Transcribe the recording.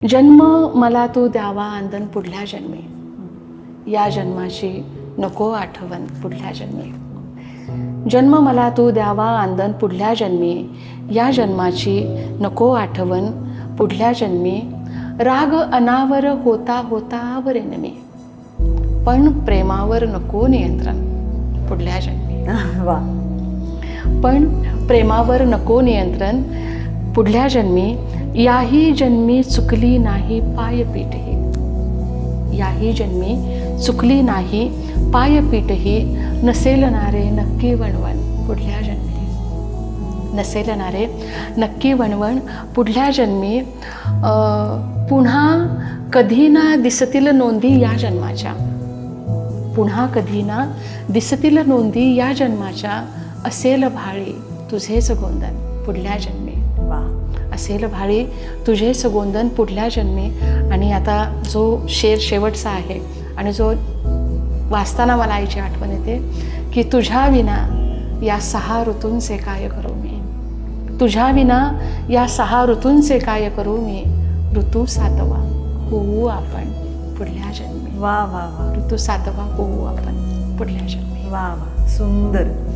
जन्म मला तू द्यावा आंदन पुढल्या जन्मी, या जन्माची नको आठवण पुढल्या जन्मी. जन्म मला तू द्यावा आंदन पुढल्या जन्मी, या जन्माची नको आठवण पुढल्या जन्मी. राग अनावर होता होता वरेन मी, पण प्रेमावर नको नियंत्रण पुढल्या जन्मी. वा. पण प्रेमावर नको नियंत्रण पुढल्या जन्मी. याही जन्मी चुकली नाही पायपीठही, याही जन्मी चुकली नाही पायपीठही. नसेल नारे नक्की वणवण पुढल्या जन्मी, नसेल नारे नक्की वणवण पुढल्या जन्मी. पुन्हा कधी ना दिसतील नोंदी या जन्माच्या, पुन्हा कधी ना दिसतील नोंदी या जन्माच्या. असेल भाळी तुझेच गोंधन पुढल्या जन्मी. वा. असेल भाळी तुझेच गोंधन पुढल्या जन्मी. आणि आता जो शेर शेवटचा आहे आणि जो वाचताना मला आईची आठवण येते की तुझ्या विना या 6 ऋतूंचे काय करू मी, तुझ्या विना या 6 ऋतूंचे काय करू मी. ऋतू 7वा होऊ आपण पुढल्या जन्मी. वा वा वा. ऋतू 7वा होऊ आपण पुढल्या जन्मी. वा वा. सुंदर.